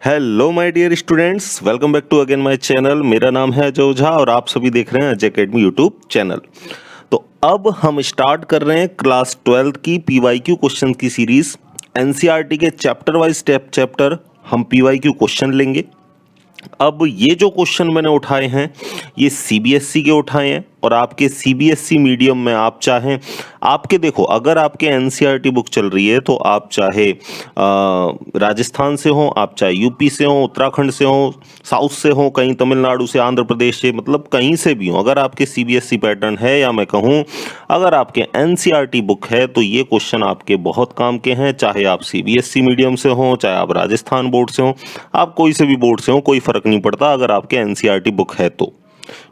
Hello my dear students, welcome back to again my channel. मेरा नाम है अजय ओझा और आप सभी देख रहे हैं अजय अकेडमी यूट्यूब चैनल। तो अब हम स्टार्ट कर रहे हैं क्लास 12 की पीवाईक्यू क्वेश्चन की सीरीज। एनसीईआरटी के चैप्टर वाइज चैप्टर हम पीवाईक्यू क्वेश्चन लेंगे। अब ये जो क्वेश्चन मैंने उठाए हैं ये सीबीएसई के उठाए हैं और आपके सीबीएसई मीडियम में आप चाहें, आपके देखो अगर आपके एनसीईआरटी बुक चल रही है तो आप चाहे राजस्थान से हो, आप चाहे यूपी से हो, उत्तराखंड से हो, साउथ से हो, कहीं तमिलनाडु से, आंध्र प्रदेश से, मतलब कहीं से भी हो, अगर आपके सीबीएसई पैटर्न है या मैं कहूँ अगर आपके एनसीईआरटी बुक है तो ये क्वेश्चन आपके बहुत काम के हैं। चाहे आप सीबीएसई मीडियम से हो, चाहे आप राजस्थान बोर्ड से हो, आप कोई से भी बोर्ड से हो, कोई फर्क नहीं पड़ता अगर आपके एनसीईआरटी बुक है तो।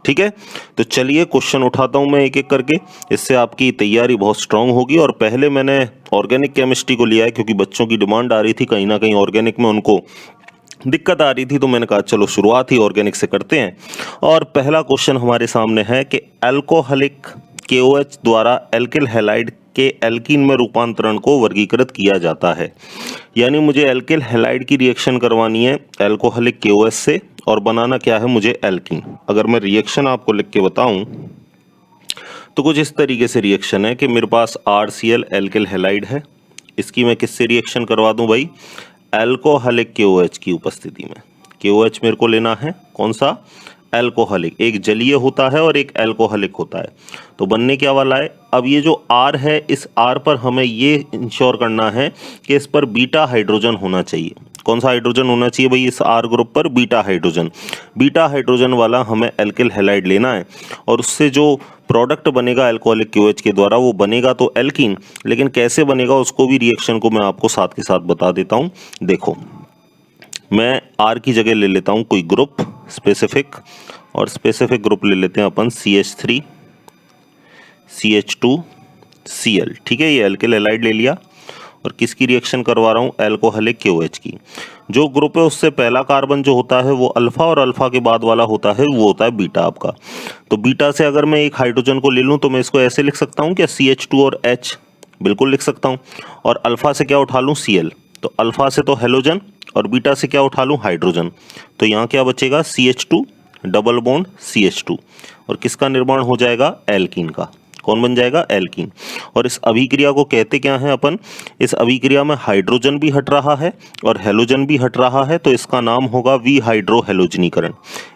ठीक है, तो चलिए क्वेश्चन उठाता हूं मैं एक एक करके, इससे आपकी तैयारी बहुत स्ट्रांग होगी। और पहले मैंने ऑर्गेनिक केमिस्ट्री को लिया है क्योंकि बच्चों की डिमांड आ रही थी, कहीं ना कहीं ऑर्गेनिक में उनको दिक्कत आ रही थी, तो मैंने कहा चलो शुरुआत ही ऑर्गेनिक से करते हैं। और पहला क्वेश्चन हमारे सामने है कि अल्कोहलिक KOH द्वारा एल्किल हैलाइड के एल्कीन में रूपांतरण को वर्गीकृत किया जाता है। यानी मुझे एल्किल हैलाइड की रिएक्शन करवानी है अल्कोहलिक KOH से और बनाना क्या है मुझे एल्कीन। अगर मैं रिएक्शन आपको लिख के बताऊं तो कुछ इस तरीके से रिएक्शन है कि मेरे पास RCl एल्किल हैलाइड है, इसकी मैं किससे रिएक्शन करवा दूं भाई, अल्कोहलिक KOH की उपस्थिति में। KOH मेरे को लेना है कौन सा, अल्कोहलिक। एक जलीय होता है और एक अल्कोहलिक होता है, तो बनने क्या वाला है। अब ये जो R है, इस R पर हमें ये इंश्योर करना है कि इस पर बीटा हाइड्रोजन होना चाहिए। कौन सा हाइड्रोजन होना चाहिए भाई, इस R ग्रुप पर बीटा हाइड्रोजन। बीटा हाइड्रोजन वाला हमें एल्किल हैलाइड लेना है और उससे जो प्रोडक्ट बनेगा अल्कोहलिक KOH के द्वारा वो बनेगा तो एल्कीन, लेकिन कैसे बनेगा उसको भी रिएक्शन को मैं आपको साथ के साथ बता देता हूँ। देखो मैं R की जगह ले लेता हूँ कोई ग्रुप स्पेसिफिक, और स्पेसिफिक ग्रुप ले लेते हैं अपन CH3 CH2 Cl। ठीक है, ये एल्किल हैलाइड ले लिया और किसकी रिएक्शन करवा रहा हूँ, अल्कोहलिक KOH की। जो ग्रुप है उससे पहला कार्बन जो होता है वो अल्फा और अल्फा के बाद वाला होता है वो होता है बीटा आपका। तो बीटा से अगर मैं एक हाइड्रोजन को ले लूँ तो मैं इसको ऐसे लिख सकता हूँ क्या, CH2 और H, बिल्कुल लिख सकता हूँ। और अल्फा से क्या उठा लूँ, Cl। तो अल्फा से तो हेलोजन और बीटा से क्या उठा लूँ, हाइड्रोजन। तो यहाँ क्या बचेगा, CH2 डबल बॉन्ड CH2 और किसका निर्माण हो जाएगा, एल्कीन का। कौन बन जाएगा, एल्कीन। और इस अभिक्रिया को कहते क्या है अपन, इस अभिक्रिया में हाइड्रोजन भी हट रहा है और हेलोजन भी हट रहा है, तो इसका नाम होगा विहाइड्रोहेलोजनीकरण।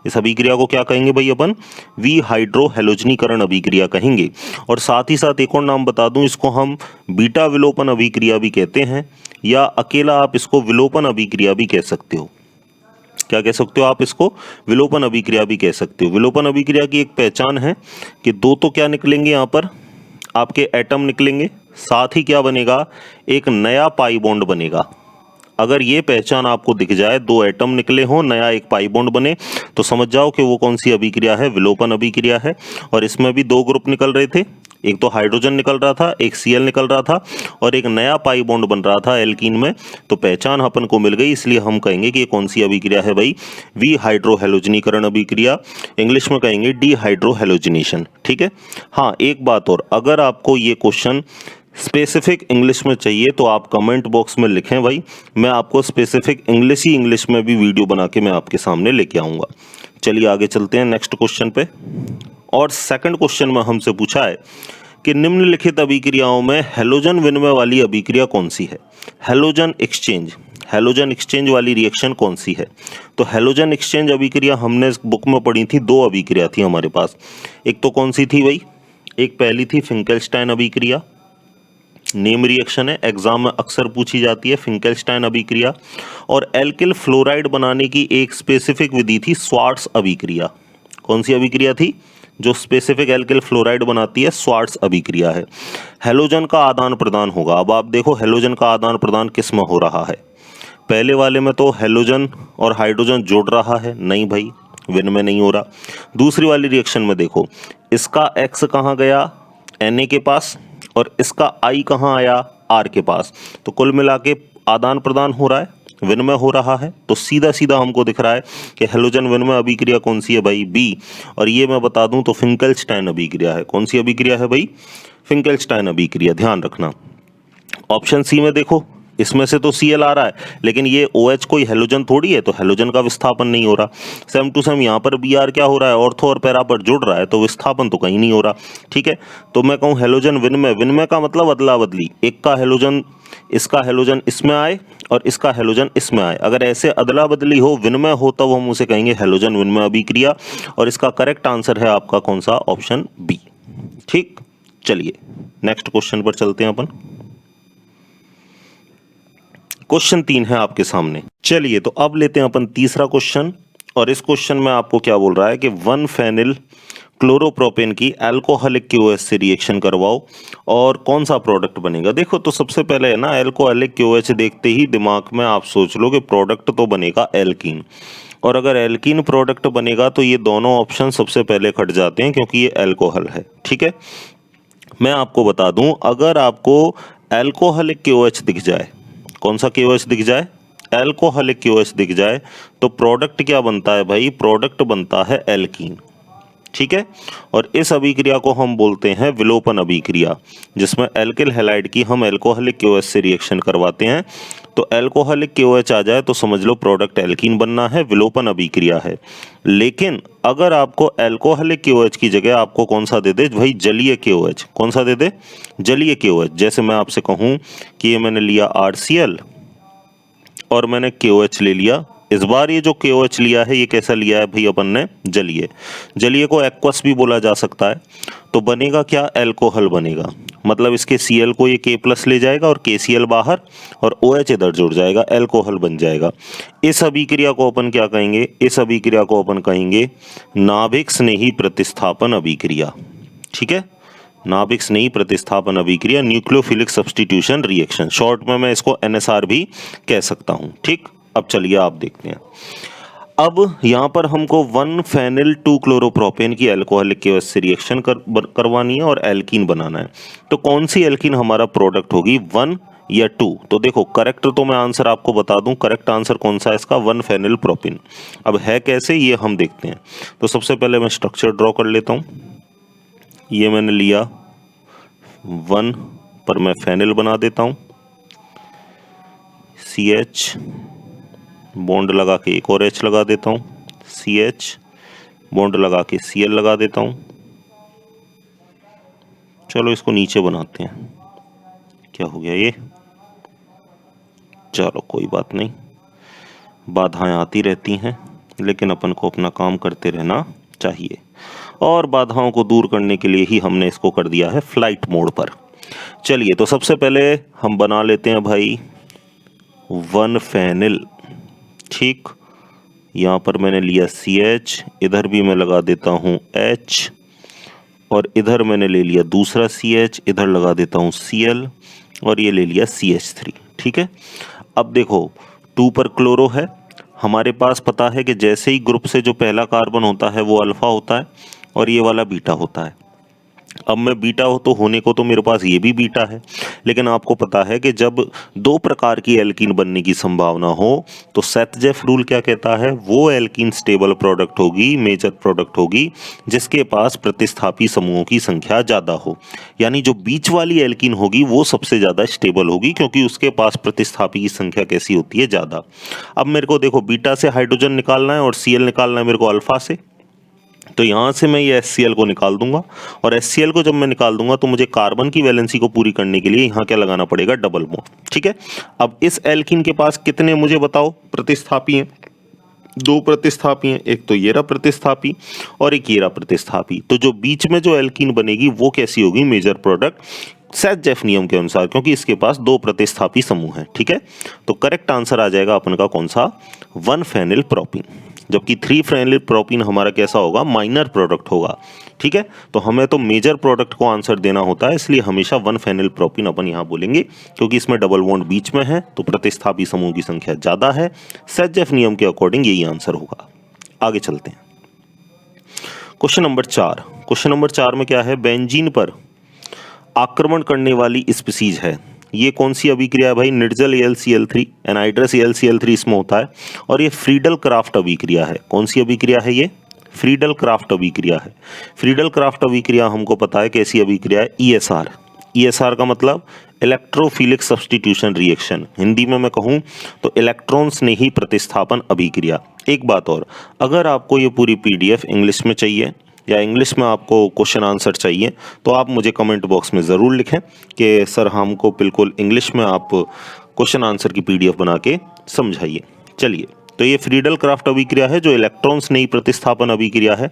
इस अभिक्रिया को क्या कहेंगे भाई अपन, विहाइड्रोहेलोजनीकरण अभिक्रिया कहेंगे। और साथ ही साथ एक और नाम बता दूं, इसको हम बीटा विलोपन अभिक्रिया भी कहते हैं, या अकेला आप इसको विलोपन अभिक्रिया भी कह सकते हो। क्या कह सकते हो आप इसको, विलोपन अभिक्रिया भी कह सकते हो। विलोपन अभिक्रिया की एक पहचान है कि दो तो क्या निकलेंगे यहाँ पर आपके एटम निकलेंगे, साथ ही क्या बनेगा, एक नया पाई बॉन्ड बनेगा। अगर ये पहचान आपको दिख जाए, दो एटम निकले हों, नया एक पाई बॉन्ड बने, तो समझ जाओ कि वो कौन सी अभिक्रिया है, विलोपन अभिक्रिया है। और इसमें भी दो ग्रुप निकल रहे थे, एक तो हाइड्रोजन निकल रहा था, एक Cl निकल रहा था और एक नया पाई बॉन्ड बन रहा था एल्कीन में। तो पहचान अपन को मिल गई, इसलिए हम कहेंगे कि ये कौन सी अभिक्रिया है भाई, विहाइड्रोहेलोजनीकरण अभिक्रिया। इंग्लिश में कहेंगे डीहाइड्रोहेलोजनेशन। ठीक है, हाँ एक बात और, अगर आपको ये क्वेश्चन स्पेसिफिक इंग्लिश में चाहिए तो आप कमेंट बॉक्स में लिखें भाई, मैं आपको स्पेसिफिक इंग्लिश में भी वीडियो बना के मैं आपके सामने लेके आऊँगा। चलिए आगे चलते हैं नेक्स्ट क्वेश्चन पे। और सेकंड क्वेश्चन में हमसे पूछा है कि निम्नलिखित अभिक्रियाओं में हैलोजन विनिमय वाली अभिक्रिया कौन सी है। हैलोजन एक्सचेंज वाली रिएक्शन कौन सी है। तो हैलोजन एक्सचेंज अभिक्रिया हमने इस बुक में पढ़ी थी, दो अभिक्रिया थी हमारे पास। एक तो कौन सी थी भाई, एक पहली थी फिंकेल्स्टाइन अभिक्रिया, नेम रिएक्शन है, एग्जाम में अक्सर पूछी जाती है फिंकेल्स्टाइन अभिक्रिया। और एल्किल फ्लोराइड बनाने की एक स्पेसिफिक विधि थी स्वार्ट्स अभिक्रिया। कौन सी अभिक्रिया थी, जो स्पेसिफिक एल्किल फ्लोराइड बनाती है, स्वार्ट्स अभिक्रिया है। हेलोजन का आदान प्रदान होगा। अब आप देखो हेलोजन का आदान प्रदान किस में हो रहा है, पहले वाले में तो हेलोजन और हाइड्रोजन जोड़ रहा है, नहीं भाई विनिमय नहीं हो रहा। दूसरी वाली रिएक्शन में देखो, इसका X कहाँ गया, Na के पास, और इसका I कहाँ आया, R के पास। तो कुल मिला के आदान प्रदान हो रहा है, विनिमय हो रहा है। तो सीधा सीधा हमको दिख रहा है कि हेलोजन विनिमय अभिक्रिया कौन सी है भाई, बी। और ये मैं बता दूं तो फिंकेल्स्टाइन अभिक्रिया है। कौन सी अभिक्रिया है भाई, फिंकेल्स्टाइन अभिक्रिया, ध्यान रखना। ऑप्शन सी में देखो इसमें से तो Cl आ रहा है, लेकिन ये OH कोई हेलोजन थोड़ी है, तो हेलोजन का विस्थापन नहीं हो रहा। सेम टू सेम यहाँ पर Br क्या हो रहा है, ऑर्थो और पैरा पर जुड़ रहा है, तो विस्थापन तो कहीं नहीं हो रहा। ठीक है, तो मैं कहूँ हेलोजन विनिमय, विनिमय का मतलब अदला बदली, एक का हेलोजन इसका हेलोजन इसमें आए और इसका हेलोजन इसमें आए। अगर ऐसे अदला बदली हो, विनिमय हो, तब हम उसे कहेंगे हेलोजन विनिमय अभिक्रिया। और इसका करेक्ट आंसर है आपका कौन सा, ऑप्शन बी। ठीक, चलिए नेक्स्ट क्वेश्चन पर चलते हैं अपन। क्वेश्चन 3 है आपके सामने। चलिए तो अब लेते हैं अपन तीसरा क्वेश्चन, और इस क्वेश्चन में आपको क्या बोल रहा है कि 1 फेनिल क्लोरोप्रोपेन की अल्कोहलिक KOH से रिएक्शन करवाओ और कौन सा प्रोडक्ट बनेगा। देखो तो सबसे पहले है ना, अल्कोहलिक KOH देखते ही दिमाग में आप सोच लो कि प्रोडक्ट तो बनेगा एल्कीन, और अगर एल्कीन प्रोडक्ट बनेगा तो ये दोनों ऑप्शन सबसे पहले कट जाते हैं क्योंकि ये अल्कोहल है। ठीक है, मैं आपको बता दूं, अगर आपको अल्कोहलिक KOH दिख जाए, कौन सा KOH दिख जाए, अल्कोहलिक KOH दिख जाए, तो प्रोडक्ट क्या बनता है भाई, प्रोडक्ट बनता है एल्कीन। ठीक है, और इस अभिक्रिया को हम बोलते हैं विलोपन अभिक्रिया, जिसमें एल्किल हैलाइड की हम अल्कोहलिक KOH से रिएक्शन करवाते हैं। तो अल्कोहलिक KOH आ जाए तो समझ लो प्रोडक्ट एल्कीन बनना है, विलोपन अभिक्रिया है। लेकिन अगर आपको अल्कोहलिक KOH की जगह आपको कौन सा दे दे भाई, जलीय KOH, कौन सा दे दे, जलीय KOH। जैसे मैं आपसे कहूं कि ये मैंने लिया RCl और मैंने KOH ले लिया, इस बार ये जो KOH लिया है ये कैसा लिया है भाई अपन ने, जलीय। जलीय को एक्वस भी बोला जा सकता है। तो बनेगा क्या, अल्कोहल बनेगा, मतलब इसके Cl को ये K+ ले जाएगा और KCl बाहर और OH इधर जुड़ जाएगा, अल्कोहल बन जाएगा। इस अभिक्रिया को अपन क्या कहेंगे, इस अभिक्रिया को अपन कहेंगे नाभिक स्नेही प्रतिस्थापन अभिक्रिया। ठीक है, नाभिक स्नेही प्रतिस्थापन अभिक्रिया, न्यूक्लियोफिलिक सब्स्टिट्यूशन रिएक्शन, शॉर्ट में मैं इसको NSR भी कह सकता हूं। ठीक, अब चलिए आप देखते हैं। अब यहाँ पर हमको 1 फेनिल 2 क्लोरोप्रोपेन की अल्कोहलिक KOH से रिएक्शन करवानी है और एल्कीन बनाना है। तो कौन सी एल्कीन हमारा प्रोडक्ट होगी, 1 या 2। तो देखो करेक्ट तो मैं आंसर आपको बता दूं, करेक्ट आंसर कौन सा है इसका, 1 फेनिल प्रोपेन। अब है कैसे ये हम देखते हैं। तो सबसे पहले मैं स्ट्रक्चर ड्रॉ कर लेता हूँ। ये मैंने लिया 1 पर मैं फेनिल बना देता हूँ, CH बॉन्ड लगा के एक और H लगा देता हूँ, CH बॉन्ड लगा के Cl लगा देता हूँ। चलो इसको नीचे बनाते हैं, क्या हो गया ये, चलो कोई बात नहीं, बाधाएं आती रहती हैं लेकिन अपन को अपना काम करते रहना चाहिए, और बाधाओं को दूर करने के लिए ही हमने इसको कर दिया है फ्लाइट मोड पर। चलिए तो सबसे पहले हम बना लेते हैं भाई 1 फेनिल। ठीक, यहाँ पर मैंने लिया CH, इधर भी मैं लगा देता हूँ H, और इधर मैंने ले लिया दूसरा CH, इधर लगा देता हूँ Cl, और ये ले लिया CH3। ठीक है, अब देखो 2 पर क्लोरो है, हमारे पास पता है कि जैसे ही ग्रुप से जो पहला कार्बन होता है वो अल्फा होता है और ये वाला बीटा होता है। अब मैं बीटा हो तो होने को तो मेरे पास ये भी बीटा है, लेकिन आपको पता है कि जब 2 प्रकार की एल्कीन बनने की संभावना हो तो सेथ-जेफ रूल क्या कहता है, वो एल्कीन स्टेबल प्रोडक्ट होगी, मेजर प्रोडक्ट होगी जिसके पास प्रतिस्थापी समूहों की संख्या ज़्यादा हो। यानी जो बीच वाली एल्कीन होगी वो सबसे ज़्यादा स्टेबल होगी क्योंकि उसके पास प्रतिस्थापी की संख्या कैसी होती है, ज़्यादा। अब मेरे को देखो बीटा से हाइड्रोजन निकालना है और Cl निकालना है मेरे को अल्फा से, तो यहाँ से मैं ये HCl को निकाल दूंगा, और HCl को जब मैं निकाल दूंगा तो मुझे कार्बन की वैलेंसी को पूरी करने के लिए यहाँ क्या लगाना पड़ेगा, डबल बॉन्ड। ठीक है, अब इस एल्कीन के पास कितने मुझे बताओ प्रतिस्थापी हैं, 2 प्रतिस्थापी हैं, एक तो ये रहा प्रतिस्थापी और एक ये रहा प्रतिस्थापी। तो जो बीच में जो एल्कीन बनेगी वो कैसी होगी, मेजर प्रोडक्ट सेथ-जेफ नियम के अनुसार, क्योंकि इसके पास 2 प्रतिस्थापी समूह हैं। ठीक है, तो करेक्ट आंसर आ जाएगा अपन का कौन सा, 1 फेनिल प्रोपीन, जबकि 3 फेनिल प्रोपीन हमारा कैसा होगा, माइनर प्रोडक्ट होगा। ठीक है, तो हमें तो मेजर प्रोडक्ट को आंसर देना होता है, इसलिए हमेशा 1 फेनिल प्रोपीन अपन यहाँ बोलेंगे, क्योंकि इसमें डबल बॉन्ड बीच में है तो प्रतिस्थापी समूह की संख्या ज़्यादा है। सेथ-जेफ नियम के अकॉर्डिंग यही आंसर होगा। आगे चलते हैं, क्वेश्चन नंबर 4। क्वेश्चन नंबर 4 में क्या है, बेंजीन पर आक्रमण करने वाली स्पीसीज है, ये कौन सी अभिक्रिया है भाई, निर्जल AlCl3, एनहाइड्रस AlCl3 इसमें होता है, और ये फ्रीडल क्राफ्ट अभिक्रिया है। कौन सी अभिक्रिया है ये, फ्रीडल क्राफ्ट अभिक्रिया है। फ्रीडल क्राफ्ट अभिक्रिया हमको पता है कैसी अभिक्रिया है, ESR। ESR का मतलब इलेक्ट्रोफिलिक सब्स्टिट्यूशन रिएक्शन, हिंदी में मैं कहूँ तो इलेक्ट्रॉन स्नेही प्रतिस्थापन अभिक्रिया। एक बात और, अगर आपको ये पूरी पीडीएफ इंग्लिश में चाहिए या इंग्लिश में आपको क्वेश्चन आंसर चाहिए तो आप मुझे कमेंट बॉक्स में ज़रूर लिखें कि सर हमको बिल्कुल इंग्लिश में आप क्वेश्चन आंसर की पीडीएफ बना के समझाइए। चलिए, तो ये फ्रीडल क्राफ्ट अभिक्रिया है जो इलेक्ट्रॉन स्नेही प्रतिस्थापन अभिक्रिया है।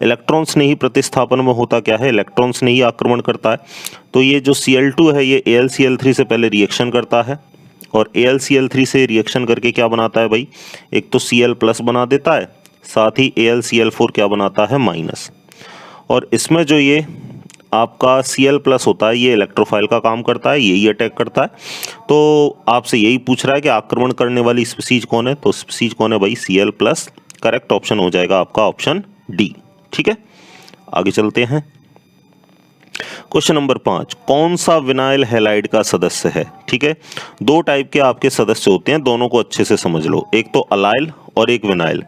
इलेक्ट्रॉन स्नेही प्रतिस्थापन में होता क्या है, इलेक्ट्रॉन स्नेही आक्रमण करता है। तो ये जो Cl2 है ये AlCl3 से पहले रिएक्शन करता है और AlCl3 से रिएक्शन करके क्या बनाता है भाई, एक तो Cl प्लस बना देता है, साथ ही AlCl4 क्या बनाता है, माइनस। और इसमें जो ये आपका Cl प्लस होता है ये इलेक्ट्रोफाइल का काम करता है, यही अटैक करता है। तो आपसे यही पूछ रहा है कि आक्रमण करने वाली स्पीसीज कौन है, तो स्पीसीज कौन है भाई, Cl प्लस। करेक्ट ऑप्शन हो जाएगा आपका ऑप्शन डी। ठीक है, आगे चलते हैं। क्वेश्चन नंबर 5, कौन सा विनाइल हैलाइड का सदस्य है। ठीक है, दो टाइप के आपके सदस्य होते हैं, दोनों को अच्छे से समझ लो, एक तो अलाइल और एक विनाइल।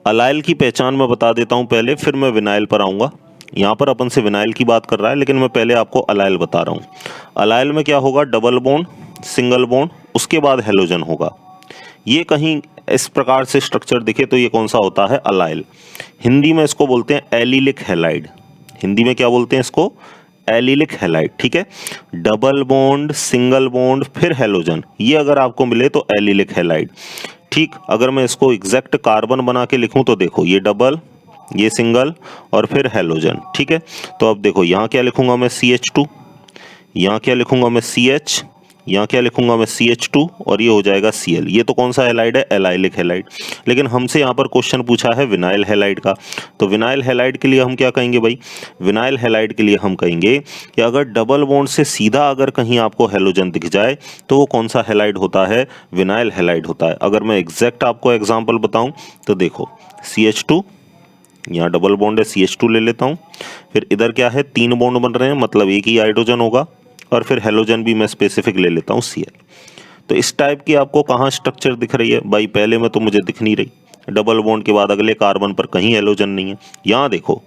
अलाइल की पहचान मैं बता देता हूं पहले, फिर मैं विनाइल पर आऊंगा। यहाँ पर अपन से विनाइल की बात कर रहा है, लेकिन मैं पहले आपको अलाइल बता रहा हूँ। अलाइल में क्या होगा, डबल बॉन्ड, सिंगल बॉन्ड, उसके बाद हेलोजन होगा। ये कहीं इस प्रकार से स्ट्रक्चर दिखे तो ये कौन सा होता है, अलाइल। हिंदी में इसको बोलते हैं एलिलिक हैलाइड। हिंदी में क्या बोलते हैं इसको, एलिलिक हैलाइड। ठीक है, डबल बॉन्ड, सिंगल बॉन्ड, फिर हेलोजन, ये अगर आपको मिले तो एलिलिक हैलाइड। ठीक, अगर मैं इसको एग्जैक्ट कार्बन बना के लिखूं तो देखो ये डबल, ये सिंगल और फिर हेलोजन। ठीक है, तो अब देखो यहाँ क्या लिखूंगा मैं, CH2, यहाँ क्या लिखूंगा मैं, CH, यहाँ क्या लिखूंगा मैं, CH2, और ये हो जाएगा Cl। ये तो कौन सा हैलाइड है, एलाइलिक हैलाइड। लेकिन हमसे यहाँ पर क्वेश्चन पूछा है विनाइल हैलाइड का, तो विनाइल हैलाइड के लिए हम क्या कहेंगे भाई, विनाइल हैलाइड के लिए हम कहेंगे कि अगर डबल बॉन्ड से सीधा अगर कहीं आपको हेलोजन दिख जाए तो वो कौन सा हैलाइड होता है, विनाइल हैलाइड होता है। अगर मैं एग्जैक्ट आपको एग्जाम्पल बताऊँ तो देखो CH2, यहाँ डबल बॉन्ड है, CH2 ले लेता हूँ, फिर इधर क्या है, 3 बॉन्ड बन रहे हैं, मतलब एक ही हाइड्रोजन होगा, और फिर हेलोजन भी मैं स्पेसिफिक ले लेता हूँ Cl। तो इस टाइप की आपको कहाँ स्ट्रक्चर दिख रही है भाई, पहले में तो मुझे दिख नहीं रही, डबल बॉन्ड के बाद अगले कार्बन पर कहीं हेलोजन नहीं है। यहाँ देखो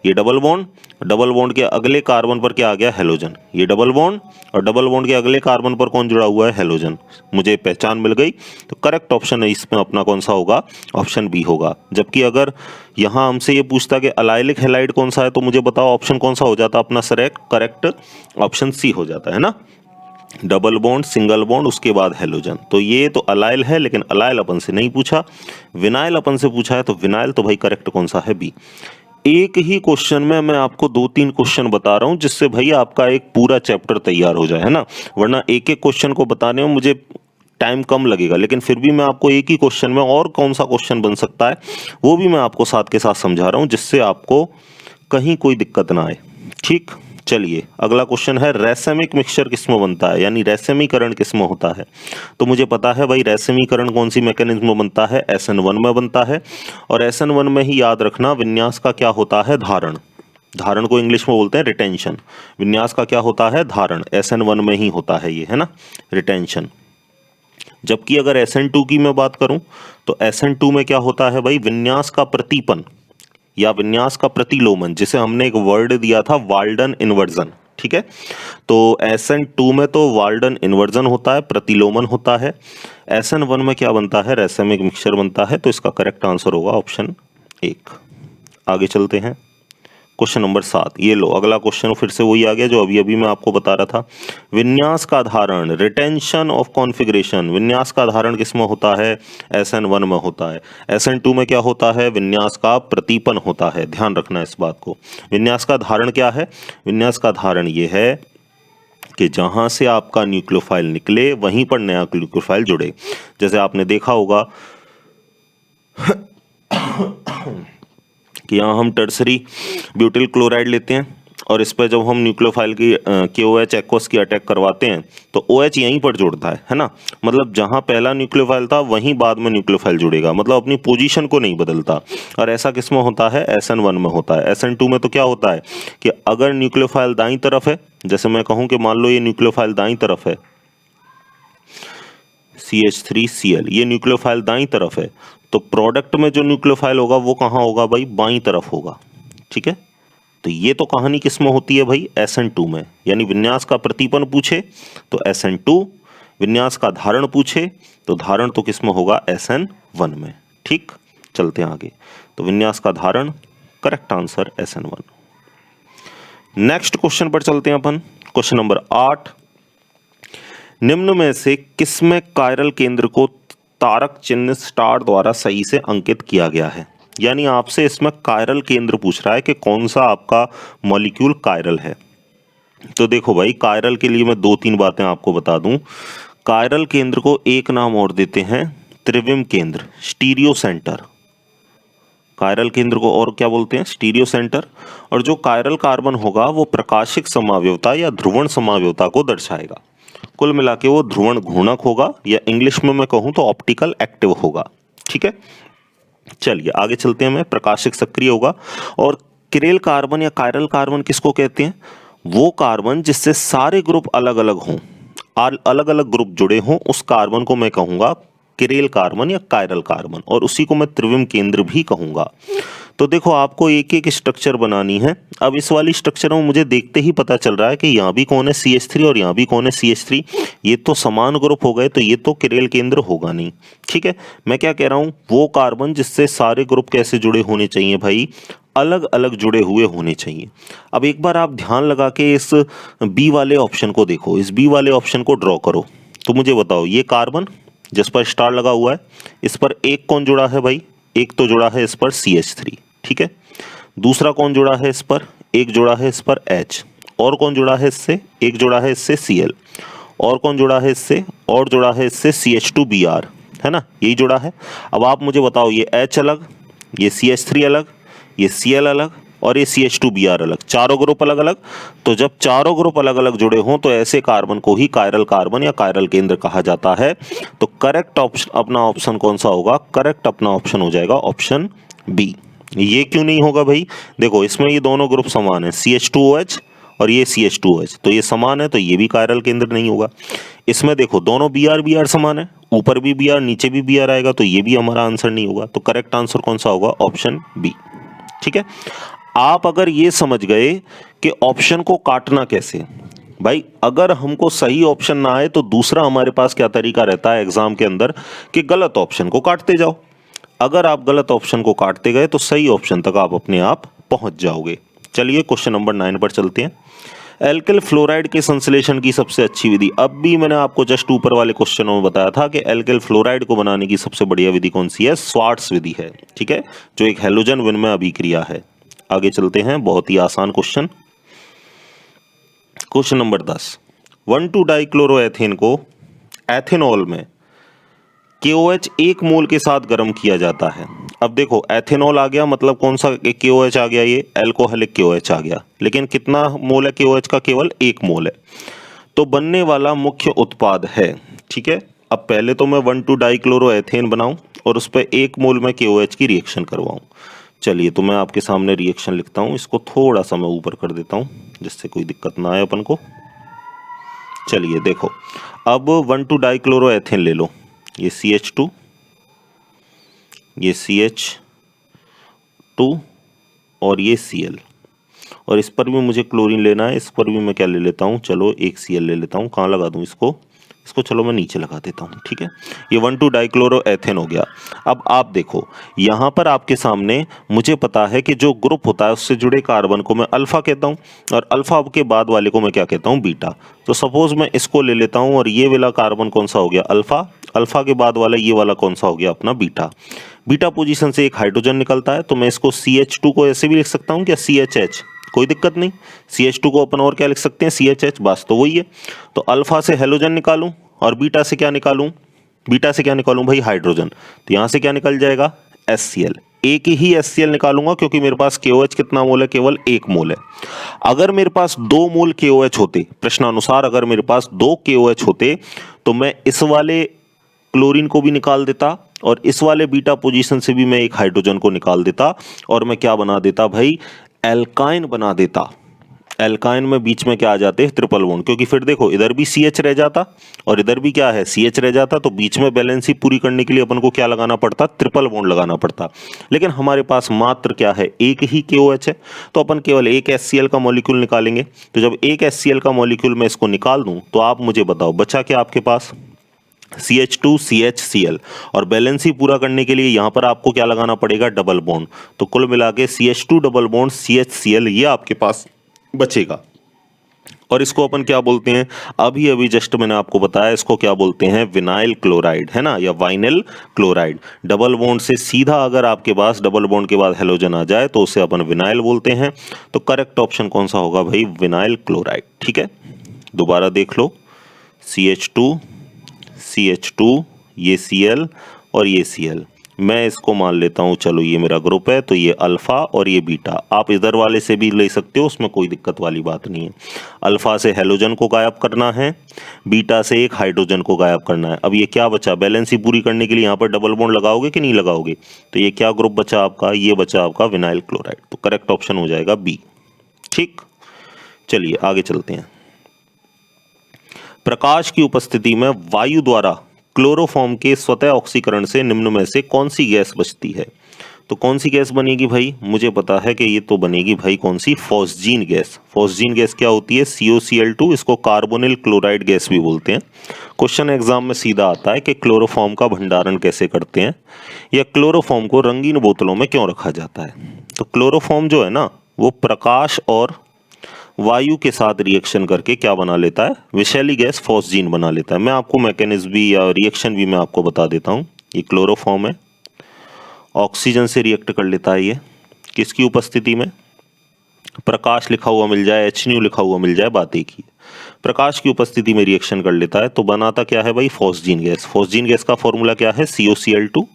ये डबल बॉन्ड, डबल बॉन्ड के अगले कार्बन पर क्या आ गया, हेलोजन। ये डबल बॉन्ड और डबल बॉन्ड के अगले कार्बन पर कौन जुड़ा हुआ है, हेलोजन। मुझे पहचान मिल गई, तो करेक्ट ऑप्शन है इसमें अपना कौन सा होगा, ऑप्शन बी होगा। जबकि अगर यहाँ हमसे ये पूछता कि अलाइलिक हैलाइड कौन सा है तो मुझे बताओ ऑप्शन कौन सा हो जाता अपना, करेक्ट ऑप्शन सी हो जाता है ना, डबल बॉन्ड, सिंगल बॉन्ड, उसके बाद हेलोजन। तो ये तो अलाइल है, लेकिन अलाइल अपन से नहीं पूछा, विनाइल अपन से पूछा है, तो विनाइल तो भाई करेक्ट कौन सा है, बी। एक ही क्वेश्चन में मैं आपको 2-3 क्वेश्चन बता रहा हूं जिससे भाई आपका एक पूरा चैप्टर तैयार हो जाए, है ना। वरना एक एक क्वेश्चन को बताने में मुझे टाइम कम लगेगा, लेकिन फिर भी मैं आपको एक ही क्वेश्चन में और कौन सा क्वेश्चन बन सकता है वो भी मैं आपको साथ के साथ समझा रहा हूं, जिससे आपको कहीं कोई दिक्कत ना आए। ठीक, चलिए अगला क्वेश्चन है, रैसेमिक मिक्सचर किसमें बनता है, यानी रैसेमीकरण किसमें होता है। तो मुझे पता है भाई रैसेमीकरण कौन सी मैकेनिज्म में बनता है, SN1 में बनता है। और SN1 में ही याद रखना विन्यास का क्या होता है, धारण। धारण को इंग्लिश में बोलते हैं रिटेंशन, विन्यास का क्या होता है, धारण। SN1 में ही होता है ये, है ना, रिटेंशन। जबकि अगर SN2 की मैं बात करूं तो SN2 में क्या होता है भाई, विन्यास का प्रतिपन या विन्यास का प्रतिलोमन, जिसे हमने एक वर्ड दिया था वाल्डन इन्वर्जन। ठीक है, तो SN2 में तो वाल्डन इन्वर्जन होता है, प्रतिलोमन होता है। SN1 में क्या बनता है, रैसेमिक मिक्सचर बनता है। तो इसका करेक्ट आंसर होगा ऑप्शन 1। आगे चलते हैं, क्वेश्चन नंबर 7। ये लो अगला क्वेश्चन फिर से वही आ गया जो अभी अभी मैं आपको बता रहा था। विन्यास का धारण, रिटेंशन ऑफ कॉन्फ़िगरेशन, विन्यास का धारण किसमें होता है, SN1 में होता है। SN2 में क्या होता है, विन्यास का प्रतिपन होता है। ध्यान रखना इस बात को। विन्यास का धारण क्या है, विन्यास का धारण ये है कि जहां से आपका न्यूक्लियोफाइल निकले वहीं पर नया न्यूक्लियोफाइल जुड़े। जैसे आपने देखा होगा कि यहाँ हम टर्सरी ब्यूटिल क्लोराइड लेते हैं और इस पर जब हम न्यूक्लियोफाइल की KOH एक्वस की अटैक करवाते हैं तो OH यहीं पर जुड़ता है ना। मतलब जहाँ पहला न्यूक्लियोफाइल था वहीं बाद में न्यूक्लियोफाइल जुड़ेगा, मतलब अपनी पोजीशन को नहीं बदलता। और ऐसा किस में होता है, SN1 में होता है। SN2 में तो क्या होता है कि अगर न्यूक्लियोफाइल दाईं तरफ है, जैसे मैं कहूँ कि मान लो ये न्यूक्लियोफाइल दाईं तरफ है, CH3Cl, ये न्यूक्लियोफाइल दाईं तरफ है, तो प्रोडक्ट में जो न्यूक्लियोफाइल होगा वो कहाँ होगा भाई, बाईं तरफ होगा। ठीक है, तो ये तो कहानी किस में होती है भाई, SN2 में। यानी विन्यास का प्रतीपन पूछे तो SN2, विन्यास का धारण पूछे तो धारण तो किस में होगा, SN1 में। ठीक, चलते हैं आगे। तो विन्यास का धारण, correct answer SN1। Next question पर चलते हैं अपन। क्वेश्चन नंबर 8, निम्न में से किसमें कायरल केंद्र को तारक चिन्ह स्टार द्वारा सही से अंकित किया गया है। यानी आपसे इसमें कायरल केंद्र पूछ रहा है कि कौन सा आपका मॉलिक्यूल कायरल है। तो देखो भाई, कायरल के लिए मैं 2-3 बातें आपको बता दूं। कायरल केंद्र को एक नाम और देते हैं त्रिविम केंद्र, स्टीरियो सेंटर। कायरल केंद्र को और क्या बोलते हैं, स्टीरियो सेंटर। और जो कायरल कार्बन होगा वो प्रकाशिक समावयवता या ध्रुवण समावयवता को दर्शाएगा। कुल मिला के वो ध्रुवण घूर्णक होगा, या इंग्लिश में मैं कहूं तो ऑप्टिकल एक्टिव होगा। ठीक है, चलिए आगे चलते हैं। मैं प्रकाशिक सक्रिय होगा। और किरेल कार्बन या कायरल कार्बन किसको कहते हैं, वो कार्बन जिससे सारे ग्रुप अलग अलग हों, अलग अलग ग्रुप जुड़े हों, उस कार्बन को मैं कहूंगा किरेल कार्बन या कायरल कार्बन, और उसी को मैं त्रिविम केंद्र भी कहूंगा। तो देखो, आपको एक एक स्ट्रक्चर बनानी है। अब इस वाली स्ट्रक्चर में मुझे देखते ही पता चल रहा है कि यहाँ भी कौन है CH3 और यहाँ भी कौन है CH3। ये तो समान ग्रुप हो गए, तो ये तो किरेल केंद्र होगा नहीं। ठीक है, मैं क्या कह रहा हूँ, वो कार्बन जिससे सारे ग्रुप कैसे जुड़े होने चाहिए भाई, अलग अलग जुड़े हुए होने चाहिए। अब एक बार आप ध्यान लगा के इस बी वाले ऑप्शन को देखो, इस बी वाले ऑप्शन को ड्रॉ करो। तो मुझे बताओ, ये कार्बन जिस पर स्टार लगा हुआ है, इस पर एक कौन जुड़ा है भाई, एक तो जुड़ा है इस पर CH3। ठीक है, दूसरा कौन जुड़ा है इस पर, एक जुड़ा है इस पर H, और कौन जुड़ा है इससे, एक जुड़ा है इससे Cl, और कौन जुड़ा है इससे, और जुड़ा है इससे CH2Br, है ना, यही जुड़ा है। अब आप मुझे बताओ, ये H अलग, ये CH3 अलग, ये Cl अलग, और ये CH2Br अलग, चारों ग्रुप अलग अलग। तो जब चारों ग्रुप अलग अलग जुड़े हों तो ऐसे कार्बन को ही कायरल कार्बन या कायरल केंद्र कहा जाता है। तो करेक्ट ऑप्शन, अपना ऑप्शन कौन सा होगा, करेक्ट अपना ऑप्शन हो जाएगा ऑप्शन बी। ये क्यों नहीं होगा भाई, देखो इसमें ये दोनों ग्रुप समान है, CH2OH और ये CH2OH, तो ये समान है, तो ये भी कायरल केंद्र नहीं होगा। इसमें देखो दोनों Br समान है, ऊपर भी Br नीचे भी Br आएगा, तो ये भी हमारा आंसर नहीं होगा। तो करेक्ट आंसर कौन सा होगा, ऑप्शन बी। ठीक है, आप अगर ये समझ गए कि ऑप्शन को काटना कैसे, भाई अगर हमको सही ऑप्शन ना आए तो दूसरा हमारे पास क्या तरीका रहता है एग्जाम के अंदर, कि गलत ऑप्शन को काटते जाओ। अगर आप गलत ऑप्शन को काटते गए तो सही ऑप्शन तक आप अपने आप पहुंच जाओगे। चलिए क्वेश्चन नंबर 9 पर चलते हैं। एल्किल फ्लोराइड के संश्लेषण की सबसे अच्छी विधि। अब भी मैंने आपको जस्ट ऊपर वाले क्वेश्चनों में बताया था कि एल्किल फ्लोराइड को बनाने की सबसे बढ़िया विधि कौन सी है, स्वार्ट्स विधि है। ठीक है, जो एक हैलोजन विनिमय अभिक्रिया है। आगे चलते हैं, बहुत ही आसान क्वेश्चन। क्वेश्चन नंबर 10, 1,2-डाइक्लोरोएथेन को एथेनॉल में KOH 1 मोल के साथ गर्म किया जाता है। अब देखो एथेनॉल आ गया, मतलब कौन सा KOH आ गया, ये एल्कोहलिक KOH आ गया। लेकिन कितना मोल है KOH का, केवल 1 मोल है। तो बनने वाला मुख्य उत्पाद है। ठीक है, अब पहले तो मैं 1,2-डाइक्लोरोएथेन बनाऊं और उस पर 1 मोल में KOH की रिएक्शन करवाऊं। चलिए, तो मैं आपके सामने रिएक्शन लिखता हूं, इसको थोड़ा सा मैं ऊपर कर देता हूं जिससे कोई दिक्कत ना आए अपन को। चलिए देखो, अब 1,2-डाइक्लोरोएथेन ले लो, ये CH2, ये CH2 और ये Cl, और इस पर भी मुझे क्लोरीन लेना है। इस पर भी मैं क्या ले लेता हूँ, चलो एक Cl ले लेता हूँ। कहाँ लगा दूँ इसको, चलो मैं नीचे लगा देता हूँ। ठीक है, ये 1,2-डाइक्लोरोएथेन हो गया। अब आप देखो, यहाँ पर आपके सामने मुझे पता है कि जो ग्रुप होता है उससे जुड़े कार्बन को मैं अल्फा कहता हूँ, और अल्फा के बाद वाले को मैं क्या कहता हूँ, बीटा। तो सपोज मैं इसको ले लेता हूँ, और ये वाला कार्बन कौन सा हो गया, अल्फा। अल्फा के बाद वाला ये वाला कौन सा हो गया, अपना बीटा। बीटा पोजीशन से एक हाइड्रोजन निकलता है, तो मैं इसको CH2 को ऐसे भी लिख सकता हूँ क्या, CHH, कोई दिक्कत नहीं। CH2 को अपन और क्या लिख सकते हैं, CHH, बस तो वही है। तो अल्फा से हेलोजन निकालूं और बीटा से क्या निकालूं, भाई हाइड्रोजन। तो यहां से क्या निकल जाएगा, HCl। एक ही HCl निकालूंगा क्योंकि मेरे पास KOH कितना मोल है, केवल 1 मोल है। अगर मेरे पास 2 मोल KOH होते, प्रश्नानुसार अगर मेरे पास 2 KOH होते, तो मैं इस वाले क्लोरीन को भी निकाल देता और इस वाले बीटा पोजीशन से भी मैं एक हाइड्रोजन को निकाल देता, और मैं क्या बना देता भाई, एल्काइन बना देता। एल्काइन में बीच में क्या आ जाते हैं, ट्रिपल बॉन्ड, क्योंकि फिर देखो इधर भी CH रह जाता और इधर भी क्या है, CH रह जाता, तो बीच में बैलेंसी पूरी करने के लिए अपन को क्या लगाना पड़ता, ट्रिपल बॉन्ड लगाना पड़ता। लेकिन हमारे पास मात्र क्या है, एक ही KOH है, तो अपन केवल एक HCl का मॉलिक्यूल निकालेंगे। तो जब एक HCl का मॉलिक्यूल मैं इसको निकाल दूं तो आप मुझे बताओ बचा क्या आपके पास, CH2 CHCl, और बैलेंसी पूरा करने के लिए यहां पर आपको क्या लगाना पड़ेगा, डबल बॉन्ड। तो कुल मिला के CH2 डबल बॉन्ड CHCl ये आपके पास बचेगा। और इसको अपन क्या बोलते हैं, अभी अभी जस्ट मैंने आपको बताया, इसको क्या बोलते हैं, विनाइल क्लोराइड, है ना, या वाइनिल क्लोराइड। डबल बॉन्ड से सीधा अगर आपके पास डबल बॉन्ड के बाद हेलोजन आ जाए तो उसे अपन विनाइल बोलते हैं। तो करेक्ट ऑप्शन कौन सा होगा भाई, विनाइल क्लोराइड। ठीक है, दोबारा देख लो, CH2 ये Cl और ये Cl, मैं इसको मान लेता हूं, चलो ये मेरा ग्रुप है, तो ये अल्फा और ये बीटा। आप इधर वाले से भी ले सकते हो, उसमें कोई दिक्कत वाली बात नहीं है। अल्फा से हेलोजन को गायब करना है, बीटा से एक हाइड्रोजन को गायब करना है। अब ये क्या बचा, बैलेंस ही पूरी करने के लिए यहाँ पर डबल बॉन्ड लगाओगे कि नहीं लगाओगे, तो ये क्या ग्रुप बचा आपका, ये बचा आपका विनाइल क्लोराइड। तो करेक्ट ऑप्शन हो जाएगा बी। ठीक, चलिए आगे चलते हैं। प्रकाश की उपस्थिति में वायु द्वारा क्लोरोफॉर्म के स्वतः ऑक्सीकरण से निम्न में से कौन सी गैस बचती है। तो कौन सी गैस बनेगी भाई, मुझे पता है कि ये तो बनेगी भाई कौन सी, फॉस्जीन गैस। फॉस्जीन गैस क्या होती है, COCl2, इसको कार्बोनिल क्लोराइड गैस भी बोलते हैं। क्वेश्चन एग्जाम में सीधा आता है कि क्लोरोफॉर्म का भंडारण कैसे करते हैं, या क्लोरोफॉर्म को रंगीन बोतलों में क्यों रखा जाता है। तो क्लोरोफॉर्म जो है ना, वो प्रकाश और वायु के साथ रिएक्शन करके क्या बना लेता है, विषैली गैस फॉस्जीन बना लेता है। मैं आपको मैकेनिज्म भी या रिएक्शन भी मैं आपको बता देता हूँ। ये क्लोरोफॉर्म है, ऑक्सीजन से रिएक्ट कर लेता है ये, किसकी उपस्थिति में, प्रकाश लिखा हुआ मिल जाए, HNU लिखा हुआ मिल जाए, बात एक ही है। प्रकाश की उपस्थिति में रिएक्शन कर लेता है, तो बनाता क्या है भाई, फॉस्जीन गैस। फॉस्जीन गैस का फॉर्मूला क्या है, COCl2,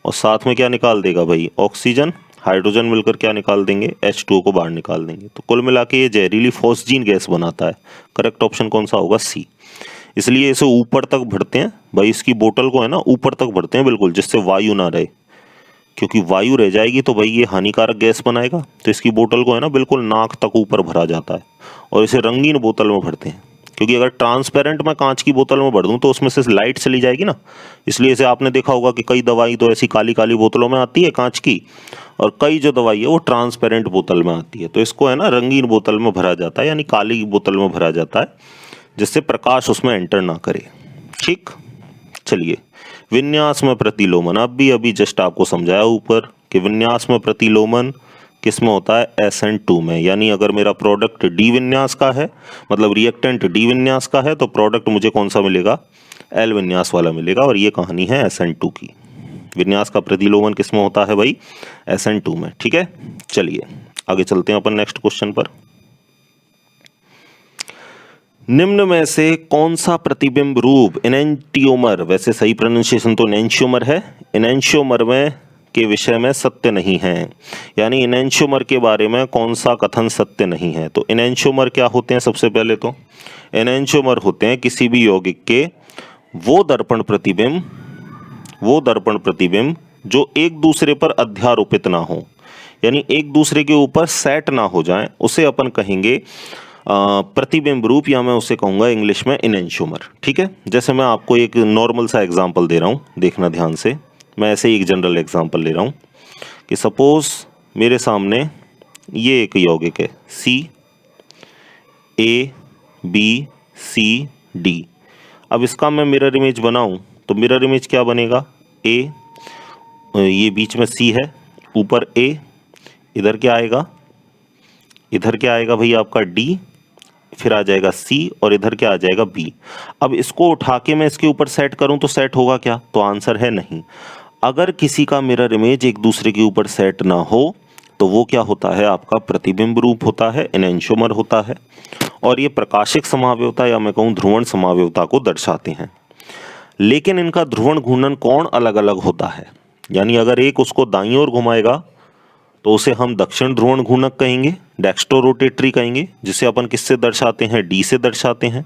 और साथ में क्या निकाल देगा भाई, ऑक्सीजन, हाइड्रोजन मिलकर क्या निकाल देंगे, H2O को बाहर निकाल देंगे। तो कुल मिला के ये जहरीली फॉस्जीन गैस बनाता है। करेक्ट ऑप्शन कौन सा होगा, C। इसलिए इसे ऊपर तक भरते हैं भाई, इसकी बोतल को है ना ऊपर तक भरते हैं बिल्कुल, जिससे वायु ना रहे, क्योंकि वायु रह जाएगी तो भाई ये हानिकारक गैस बनाएगा। तो इसकी बोतल को है ना बिल्कुल नाक तक ऊपर भरा जाता है, और इसे रंगीन बोतल में भरते हैं, क्योंकि अगर ट्रांसपेरेंट मैं कांच की बोतल में भर दूं तो उसमें से लाइट चली जाएगी ना। इसलिए इसे आपने देखा होगा कि कई दवाई तो ऐसी काली काली बोतलों में आती है कांच की, और कई जो दवाई है वो ट्रांसपेरेंट बोतल में आती है। तो इसको है ना रंगीन बोतल में भरा जाता है, यानी काली बोतल में भरा जाता है, जिससे प्रकाश उसमें एंटर ना करे। ठीक, चलिए विन्यास में प्रतिलोमन, अब भी अभी जस्ट आपको समझाया ऊपर कि विन्यास में प्रतिलोमन किस में होता है, SN2 में। यानी अगर मेरा प्रोडक्ट D विन्यास का है, मतलब रिएक्टेंट D विन्यास का है, तो प्रोडक्ट मुझे कौन सा मिलेगा, L विन्यास वाला मिलेगा। और ये कहानी है SN2 की। विन्यास का प्रतिलोमन किस में होता है भाई, SN2 में। ठीक है, चलिए आगे चलते हैं अपन नेक्स्ट क्वेश्चन पर। निम्न में से कौन सा प्रतिबिंब रूप एनेंटियोमर, वैसे सही प्रोनाउंसिएशन तो एनेंशियोमर है, एनेंशियोमर में के विषय में सत्य नहीं है। यानी एनेंशियोमर के बारे में कौन सा कथन सत्य नहीं है। तो एनेंशियोमर क्या होते हैं, सबसे पहले तो एनेंशियोमर होते हैं किसी भी यौगिक के वो दर्पण प्रतिबिंब जो एक दूसरे पर अध्यारोपित ना हो, यानी एक दूसरे के ऊपर सेट ना हो जाए, उसे अपन कहेंगे प्रतिबिंब रूप, या मैं उसे कहूँगा इंग्लिश में एनेंशियोमर। ठीक है, जैसे मैं आपको एक नॉर्मल सा एग्जांपल दे रहा हूँ, देखना ध्यान से। मैं ऐसे ही एक जनरल एग्जांपल ले रहा हूँ कि सपोज मेरे सामने ये एक यौगिक है CaBCD। अब इसका मैं मिरर इमेज बनाऊं तो मिरर इमेज क्या बनेगा, A, ये बीच में C है, ऊपर A, इधर क्या आएगा, भाई आपका D, फिर आ जाएगा C, और इधर क्या आ जाएगा B। अब इसको उठा के मैं इसके ऊपर सेट करूं तो सेट होगा क्या, तो आंसर है नहीं। अगर किसी का मिरर इमेज एक दूसरे के ऊपर सेट ना हो तो वो क्या होता है, आपका प्रतिबिंब रूप होता है, एनेंशियोमर होता है। और ये प्रकाशिक समावयवता या मैं कहूँ ध्रुवण समावयवता को दर्शाते हैं। लेकिन इनका ध्रुवण घूर्णन कोण अलग अलग होता है, यानी अगर एक उसको दाईं ओर घुमाएगा तो उसे हम दक्षिण ध्रुवण घूर्णक कहेंगे, डेक्स्ट्रोरोटेटरी कहेंगे, जिसे अपन किससे दर्शाते हैं, D से दर्शाते हैं।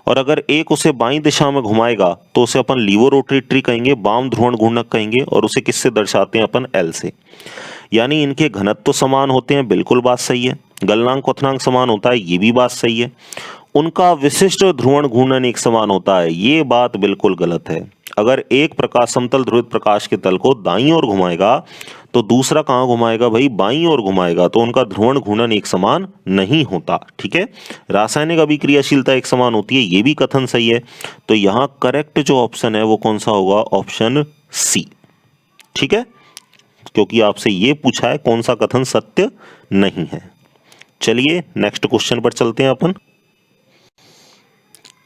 और अगर एक उसे बाईं दिशा में घुमाएगा तो उसे अपन लीवो रोटेटरी कहेंगे, वाम ध्रुवण घूर्णक कहेंगे, और उसे किससे दर्शाते हैं अपन, L से। यानी इनके घनत्व तो समान होते हैं, बिल्कुल बात सही है। गलनांक क्वथनांक समान होता है, ये भी बात सही है। उनका विशिष्ट ध्रुवण घूर्णन एक समान होता है, ये बात बिल्कुल गलत है। अगर एक प्रकाश समतल ध्रुवित प्रकाश के तल को दाईं ओर घुमाएगा तो दूसरा कहाँ घुमाएगा भाई, बाईं ओर घुमाएगा, तो उनका ध्रुवण घूर्णन एक समान नहीं होता। ठीक है, रासायनिक अभिक्रियाशीलता एक समान होती है, ये भी कथन सही है। तो यहाँ करेक्ट जो ऑप्शन है वो कौन सा होगा, ऑप्शन सी। ठीक है, क्योंकि आपसे ये पूछा है कौन सा कथन सत्य नहीं है। चलिए नेक्स्ट क्वेश्चन पर चलते हैं अपन।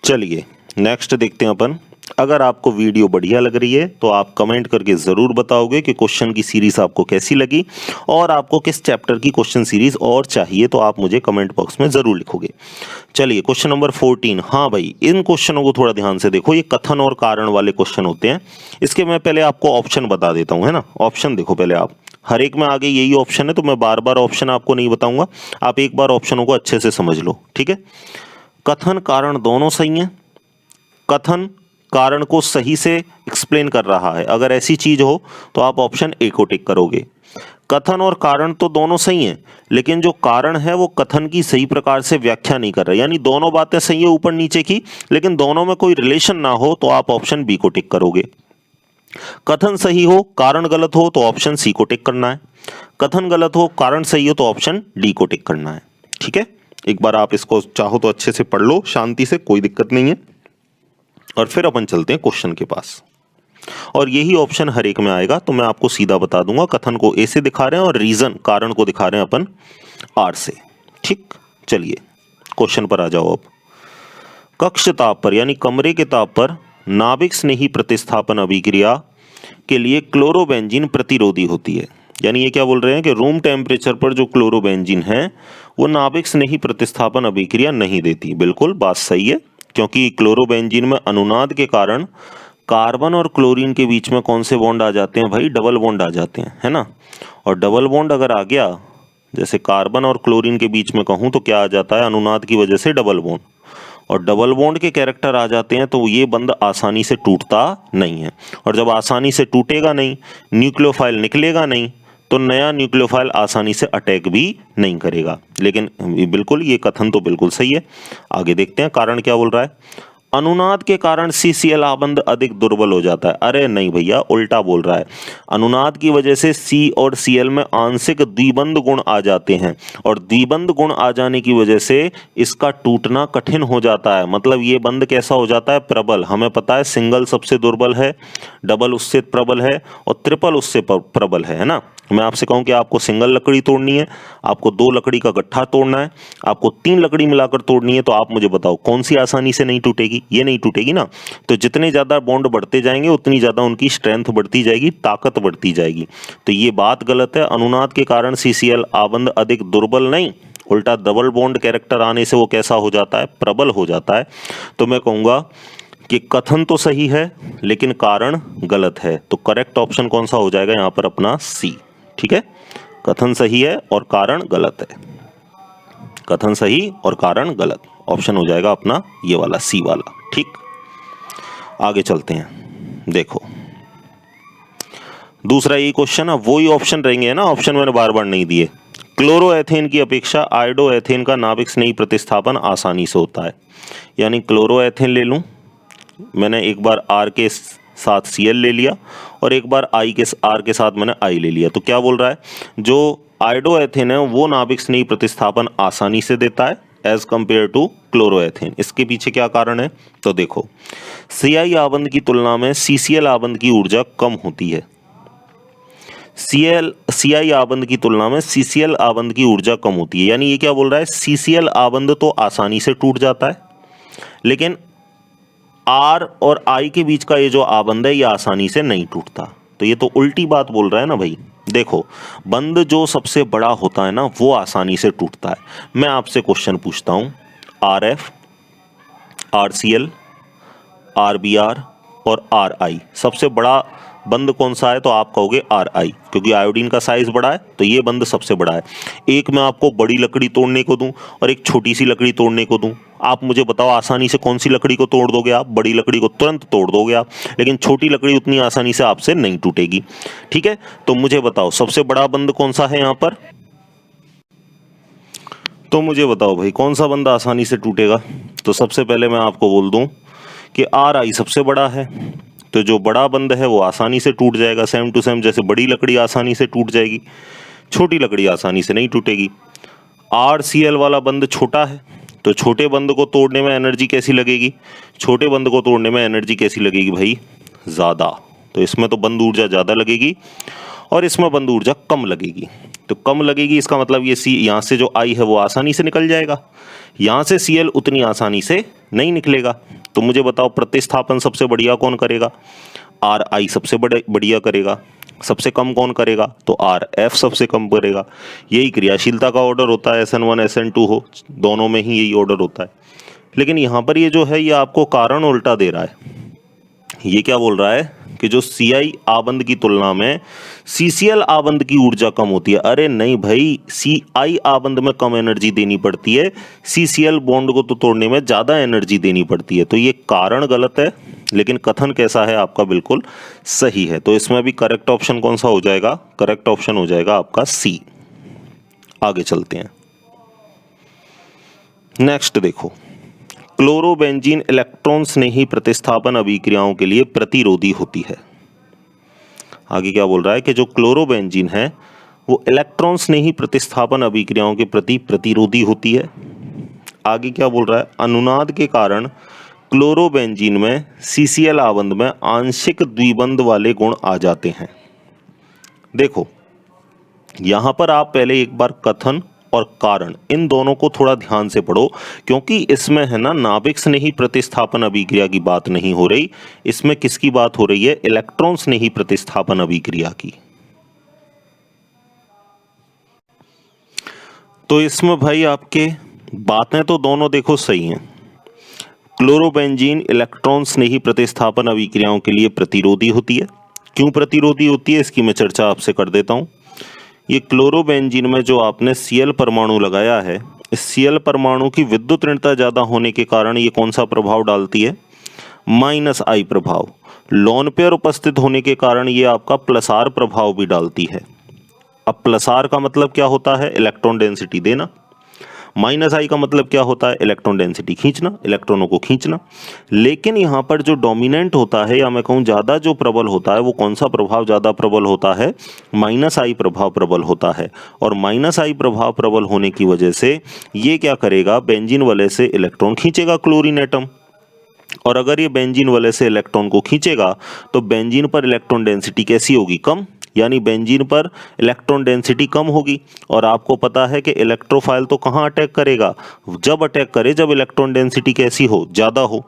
चलिए नेक्स्ट देखते हैं अपन। अगर आपको वीडियो बढ़िया लग रही है तो आप कमेंट करके ज़रूर बताओगे कि क्वेश्चन की सीरीज़ आपको कैसी लगी और आपको किस चैप्टर की क्वेश्चन सीरीज़ और चाहिए, तो आप मुझे कमेंट बॉक्स में ज़रूर लिखोगे। चलिए क्वेश्चन नंबर 14। हाँ भाई, इन क्वेश्चनों को थोड़ा ध्यान से देखो, ये कथन और कारण वाले क्वेश्चन होते हैं। इसके मैं पहले आपको ऑप्शन बता देता हूँ, है ना। ऑप्शन देखो पहले आप, हर एक में आगे यही ऑप्शन है, तो मैं बार बार ऑप्शन आपको नहीं बताऊंगा, आप एक बार ऑप्शनों को अच्छे से समझ लो। ठीक है, कथन कारण दोनों सही हैं। कथन कारण को सही से एक्सप्लेन कर रहा है, अगर ऐसी चीज हो तो आप ऑप्शन ए को टिक करोगे। कथन और कारण तो दोनों सही हैं, लेकिन जो कारण है वो कथन की सही प्रकार से व्याख्या नहीं कर रहा, यानी दोनों बातें सही है ऊपर नीचे की, लेकिन दोनों में कोई रिलेशन ना हो, तो आप ऑप्शन बी को टिक करोगे। कथन सही हो कारण गलत हो तो ऑप्शन सी को टिक करना है। कथन गलत हो कारण सही हो तो ऑप्शन डी को टिक करना है। ठीक है, एक बार आप इसको चाहो तो अच्छे से पढ़ लो शांति से, कोई दिक्कत नहीं है। और फिर अपन चलते हैं क्वेश्चन के पास, और यही ऑप्शन हर एक में आएगा, तो मैं आपको सीधा बता दूंगा। कथन को ए से दिखा रहे हैं और रीजन कारण को दिखा रहे हैं अपन आर से। ठीक, चलिए क्वेश्चन पर आ जाओ अब। कक्ष ताप पर यानी कमरे के ताप पर नाभिक स्नेही प्रतिस्थापन अभिक्रिया के लिए क्लोरोबेंजीन प्रतिरोधी होती है। यानी ये क्या बोल रहे हैं कि रूम टेम्परेचर पर जो क्लोरोबेंजीन है वो नाभिक स्नेही प्रतिस्थापन अभिक्रिया नहीं देती। बिल्कुल बात सही है, क्योंकि क्लोरोबेंजीन में अनुनाद के कारण कार्बन और क्लोरीन के बीच में कौन से बॉन्ड आ जाते हैं भाई, डबल बॉन्ड आ जाते हैं, है ना। और डबल बॉन्ड अगर आ गया, जैसे कार्बन और क्लोरीन के बीच में कहूँ तो क्या आ जाता है, अनुनाद की वजह से डबल बॉन्ड, और डबल बॉन्ड के कैरेक्टर आ जाते हैं तो ये बंध आसानी से टूटता नहीं है। और जब आसानी से टूटेगा नहीं, न्यूक्लियोफाइल निकलेगा नहीं, तो नया न्यूक्लियोफाइल आसानी से अटैक भी नहीं करेगा। लेकिन बिल्कुल ये कथन तो बिल्कुल सही है। आगे देखते हैं कारण क्या बोल रहा है। अनुनाद के कारण CCl आबंध अधिक दुर्बल हो जाता है। अरे नहीं भैया, उल्टा बोल रहा है। अनुनाद की वजह से C और Cl में आंशिक द्विबंध गुण आ जाते हैं, और द्विबंध गुण आ जाने की वजह से इसका टूटना कठिन हो जाता है। मतलब ये बंध कैसा हो जाता है, प्रबल। हमें पता है सिंगल सबसे दुर्बल है, डबल उससे प्रबल है, और ट्रिपल उससे प्रबल है ना। मैं आपसे कहूं कि आपको सिंगल लकड़ी तोड़नी है, आपको 2 लकड़ी का गट्ठा तोड़ना है, आपको 3 लकड़ी मिलाकर तोड़नी है, तो आप मुझे बताओ कौन सी आसानी से नहीं टूटेगी, ये नहीं टूटेगी ना। तो जितने ज़्यादा बॉन्ड बढ़ते जाएंगे उतनी ज़्यादा उनकी स्ट्रेंथ बढ़ती जाएगी, ताकत बढ़ती जाएगी। तो ये बात गलत है। अनुनाद के कारण CCl आबंध अधिक दुर्बल नहीं, उल्टा डबल बॉन्ड कैरेक्टर आने से वो कैसा हो जाता है, प्रबल हो जाता है। तो मैं कहूँगा कि कथन तो सही है लेकिन कारण गलत है, तो करेक्ट ऑप्शन कौन सा हो जाएगा यहाँ पर अपना सी। ठीक है, कथन सही है और कारण गलत है। कथन सही और कारण गलत, ऑप्शन हो जाएगा अपना ये वाला सी वाला। ठीक, आगे चलते हैं। देखो दूसरा ये क्वेश्चन है, वही ऑप्शन रहेंगे ना, ऑप्शन मैंने बार बार नहीं दिए। क्लोरोएथेन की अपेक्षा आयोडोएथेन का नाभिक स्नेही प्रतिस्थापन आसानी से होता है। यानी क्लोरोएथेन ले लूं, मैंने एक बार R के साथ Cl ले लिया और एक बार R के साथ मैंने I ले लिया, तो क्या बोल रहा है, जो आयोडोएथेन है वो नाभिक स्नेही प्रतिस्थापन आसानी से देता है एज कंपेयर टू क्लोरोएथेन। इसके पीछे क्या कारण है, तो देखो Ci आबंध की तुलना में CCl आबंध की ऊर्जा कम होती है। Ci आबंध की तुलना में CCl आबंध की ऊर्जा कम होती है। यानी ये क्या बोल रहा है, CCl आबंध तो आसानी से टूट जाता है, लेकिन R और I के बीच का ये जो आबंध है ये आसानी से नहीं टूटता। तो ये तो उल्टी बात बोल रहा है ना भाई। देखो बंध जो सबसे बड़ा होता है ना वो आसानी से टूटता है। मैं आपसे क्वेश्चन पूछता हूँ, RF, RCl, RBr और RI सबसे बड़ा बंध कौन सा है, तो आप कहोगे RI, क्योंकि आयोडीन का साइज बड़ा है तो ये बंध सबसे बड़ा है। एक मैं आपको बड़ी लकड़ी तोड़ने को दूं और एक छोटी सी लकड़ी तोड़ने को दूं, आप मुझे बताओ आसानी से कौन सी लकड़ी को तोड़ दोगे आप? बड़ी लकड़ी को तुरंत तोड़ दोगे आप, लेकिन छोटी लकड़ी उतनी आसानी से आपसे नहीं टूटेगी। ठीक है, तो मुझे बताओ सबसे बड़ा बंध कौन सा है यहाँ पर? तो मुझे बताओ भाई कौन सा बंध आसानी से टूटेगा? तो सबसे पहले मैं आपको बोल दूं कि RI सबसे बड़ा है, तो जो बड़ा बंध है वो आसानी से टूट जाएगा, सेम टू सेम। जैसे बड़ी लकड़ी आसानी से टूट जाएगी, छोटी लकड़ी आसानी से नहीं टूटेगी। RCl वाला बंध छोटा है, तो छोटे बंध को तोड़ने में एनर्जी कैसी लगेगी? छोटे बंध को तोड़ने में एनर्जी कैसी लगेगी भाई? ज़्यादा। तो इसमें तो बंध ऊर्जा ज़्यादा लगेगी और इसमें बंध ऊर्जा कम लगेगी। तो कम लगेगी इसका मतलब ये सी, यहाँ से जो I है वो आसानी से निकल जाएगा, यहाँ से Cl उतनी आसानी से नहीं निकलेगा। तो मुझे बताओ प्रतिस्थापन सबसे बढ़िया कौन करेगा? RI सबसे बढ़िया करेगा। सबसे कम कौन करेगा? तो RF सबसे कम करेगा। यही क्रियाशीलता का ऑर्डर होता है, SN1 SN2 हो, दोनों में ही यही ऑर्डर होता है। लेकिन यहाँ पर ये जो है ये आपको कारण उल्टा दे रहा है। ये क्या बोल रहा है कि जो Ci आबंध की तुलना में CCl आबंध की ऊर्जा कम होती है। अरे नहीं भाई, Ci आबंध में कम एनर्जी देनी पड़ती है, CCl बॉन्ड को तो तोड़ने में ज्यादा एनर्जी देनी पड़ती है। तो ये कारण गलत है, लेकिन कथन कैसा है आपका? बिल्कुल सही है। तो इसमें भी करेक्ट ऑप्शन कौन सा हो जाएगा? करेक्ट ऑप्शन हो जाएगा आपका C। आगे चलते हैं, नेक्स्ट देखो, क्लोरोबेंजीन इलेक्ट्रॉन स्नेही प्रतिस्थापन अभिक्रियाओं के लिए प्रतिरोधी होती है। आगे क्या बोल रहा है कि जो क्लोरोबेंजीन है वो इलेक्ट्रॉन स्नेही प्रतिस्थापन अभिक्रियाओं के प्रति प्रतिरोधी होती है। आगे क्या बोल रहा है? अनुनाद के कारण क्लोरोबेंजीन में CCl आबंध में आंशिक द्विबंध वाले गुण आ जाते हैं। देखो यहां पर आप पहले एक बार कथन और कारण इन दोनों को थोड़ा ध्यान से पढ़ो, क्योंकि इसमें है ना नाभिक स्नेही प्रतिस्थापन अभिक्रिया की बात नहीं हो रही, इसमें किसकी बात हो रही है? इलेक्ट्रॉन स्नेही प्रतिस्थापन अभिक्रिया की। तो इसमें भाई आपके बातें तो दोनों देखो सही हैं। क्लोरोबेंजीन इलेक्ट्रॉन स्नेही प्रतिस्थापन अभिक्रियाओं के लिए प्रतिरोधी होती है। क्यों प्रतिरोधी होती है इसकी मैं चर्चा आपसे कर देता हूं। ये क्लोरोबेंजीन में जो आपने Cl परमाणु लगाया है, इस Cl परमाणु की विद्युत ऋणता ज्यादा होने के कारण ये कौन सा प्रभाव डालती है? -I प्रभाव। लोन पेयर उपस्थित होने के कारण ये आपका +R प्रभाव भी डालती है। अब +R का मतलब क्या होता है? इलेक्ट्रॉन डेंसिटी देना। -I का मतलब क्या होता है? इलेक्ट्रॉन डेंसिटी खींचना, इलेक्ट्रॉनों को खींचना। लेकिन यहाँ पर जो डोमिनेंट होता है, या मैं कहूँ ज़्यादा जो प्रबल होता है, वो कौन सा प्रभाव ज़्यादा प्रबल होता है? -I प्रभाव प्रबल होता है। और -I प्रभाव प्रबल होने की वजह से ये क्या करेगा? बेंजीन वलय से इलेक्ट्रॉन खींचेगा क्लोरीन एटम। और अगर ये बेंजीन वलय से इलेक्ट्रॉन को खींचेगा तो बेंजीन पर इलेक्ट्रॉन डेंसिटी कैसी होगी? कम। यानी बेंजीन पर इलेक्ट्रॉन डेंसिटी कम होगी। और आपको पता है कि इलेक्ट्रोफाइल तो कहाँ अटैक करेगा? जब अटैक करे जब इलेक्ट्रॉन डेंसिटी कैसी हो? ज़्यादा हो।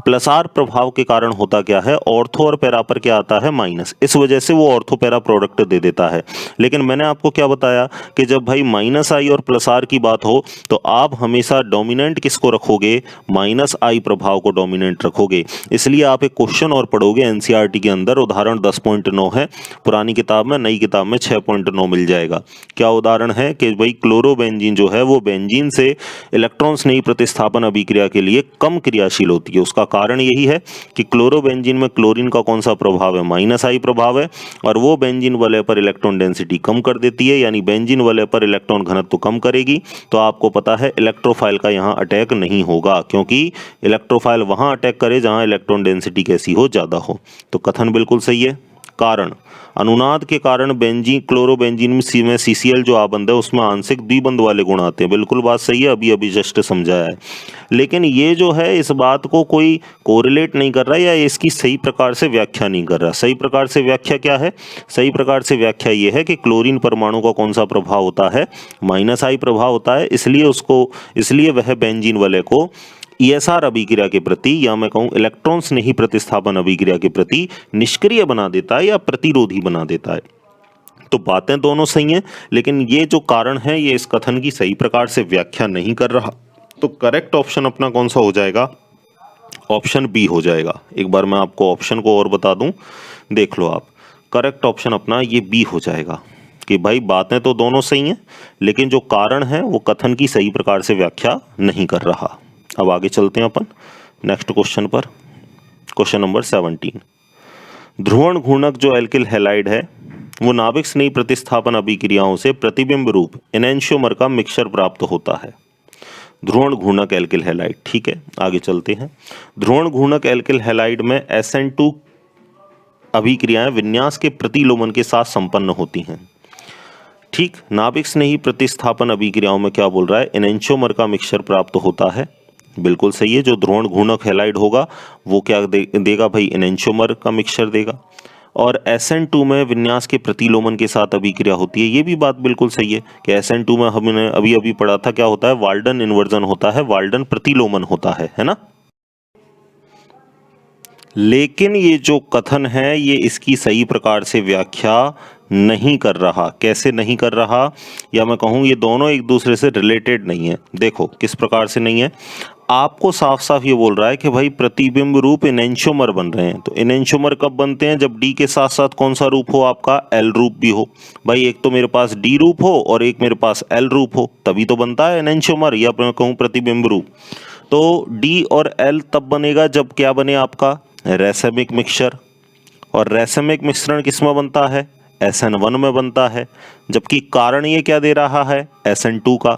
+R प्रभाव के कारण होता क्या है? ऑर्थो और पैरा पर क्या आता है? माइनस। इस वजह से वो ऑर्थो पैरा प्रोडक्ट दे देता है। लेकिन मैंने आपको क्या बताया कि जब भाई -I और +R की बात हो तो आप हमेशा डोमिनेंट किसको रखोगे? -I प्रभाव को डोमिनेंट रखोगे। इसलिए आप एक क्वेश्चन और पढ़ोगे NCERT के अंदर, उदाहरण 10.9 है, पुरानी किताब में, नई किताब में 6.9 मिल जाएगा। क्या उदाहरण है कि भाई क्लोरोबेंजीन जो है वो बेंजीन से इलेक्ट्रॉन स्नेही प्रतिस्थापन अभिक्रिया के लिए कम क्रियाशील होती है। उसका कारण यही है कि क्लोरोबेंजीन में क्लोरीन का कौन सा प्रभाव है? -I प्रभाव है। और वो बेंजीन वलय पर इलेक्ट्रॉन डेंसिटी कम कर देती है, यानी बेंजीन वलय पर इलेक्ट्रॉन घनत्व तो कम करेगी। तो आपको पता है इलेक्ट्रोफाइल का यहाँ अटैक नहीं होगा, क्योंकि इलेक्ट्रोफाइल वहां अटैक करे जहां इलेक्ट्रॉन डेंसिटी कैसी हो? ज्यादा हो। तो कथन बिल्कुल सही है। कारण अनुनाद के कारण बेंजीन क्लोरोबेंजीन में CCl जो आबंध है उसमें आंशिक द्विबंध वाले गुण आते हैं। बिल्कुल बात सही है, अभी जस्ट समझाया है। लेकिन ये जो है इस बात को कोई कोरिलेट नहीं कर रहा या इसकी सही प्रकार से व्याख्या नहीं कर रहा। सही प्रकार से व्याख्या क्या है? सही प्रकार से व्याख्या ये है कि क्लोरीन परमाणु का कौन सा प्रभाव होता है? -I प्रभाव होता है। इसलिए वह बेंजीन वलय को ESR अभिक्रिया के प्रति, या मैं कहूं इलेक्ट्रॉन स्नेही प्रतिस्थापन अभिक्रिया के प्रति निष्क्रिय बना देता है या प्रतिरोधी बना देता है। तो बातें दोनों सही हैं, लेकिन ये जो कारण है ये इस कथन की सही प्रकार से व्याख्या नहीं कर रहा। तो करेक्ट ऑप्शन अपना कौन सा हो जाएगा? ऑप्शन बी हो जाएगा। एक बार मैं आपको ऑप्शन को और बता दूं, देख लो आप। करेक्ट ऑप्शन अपना ये बी हो जाएगा कि भाई बातें तो दोनों सही हैं, लेकिन जो कारण है वो कथन की सही प्रकार से व्याख्या नहीं कर रहा। अब आगे चलते हैं अपन नेक्स्ट क्वेश्चन पर। Question number 17। ध्रुवण घूर्णक जो एल्किल हैलाइड है वो नाभिक स्नेही प्रतिस्थापन अभिक्रियाओं से प्रतिबिंब रूप एनेंशियोमर का मिक्सचर प्राप्त होता है। ध्रुवण घूर्णक एल्किल हैलाइड, ठीक है, आगे चलते हैं। ध्रुवण घूर्णक एल्किल हैलाइड में SN2 अभिक्रियाएं विन्यास के प्रतिलोमन के साथ संपन्न होती हैं। ठीक, नाभिक स्नेही प्रतिस्थापन अभिक्रियाओं में क्या बोल रहा है, एनेंशियोमर का मिक्सचर प्राप्त होता है। बिल्कुल सही है, जो ध्रुवण घूर्णक हैलाइड होगा वो क्या देगा भाई, एनेंशियोमर का मिक्सचर देगा। और SN2 में विन्यास के प्रतिलोमन के साथ अभिक्रिया होती है, ये भी बात बिल्कुल सही है कि SN2 में हमने अभी अभी पढ़ा था क्या होता है, वाल्डन इन्वर्जन होता है, वाल्डन प्रतिलोमन होता है ना। लेकिन ये जो कथन है ये इसकी सही प्रकार से व्याख्या नहीं कर रहा। कैसे नहीं कर रहा, या मैं कहूँ ये दोनों एक दूसरे से रिलेटेड नहीं है। देखो किस प्रकार से नहीं है, आपको साफ साफ ये बोल रहा है कि भाई प्रतिबिंब रूप एनेंशियोमर बन रहे हैं। तो एनेंशियोमर कब बनते हैं, जब डी के साथ साथ कौन सा रूप हो आपका, एल रूप भी हो। भाई एक तो मेरे पास डी रूप हो और एक मेरे पास एल रूप हो, तभी तो बनता है एनेंशियोमर या मैं कहूँ प्रतिबिंब रूप। तो डी और एल तब बनेगा जब क्या बने आपका, रैसेमिक मिक्सचर। और रैसेमिक मिश्रण किसमें बनता है, SN1 में बनता है। जबकि कारण ये क्या दे रहा है, SN2 का।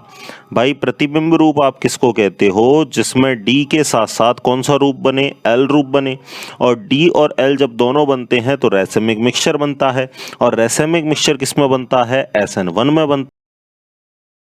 भाई प्रतिबिंब रूप आप किसको कहते हो, जिसमें D के साथ साथ कौन सा रूप बने, L रूप बने। और D और L जब दोनों बनते हैं तो रैसेमिक मिक्सचर बनता है। और रैसेमिक मिक्सचर किसमें बनता है, SN1 में बनता है।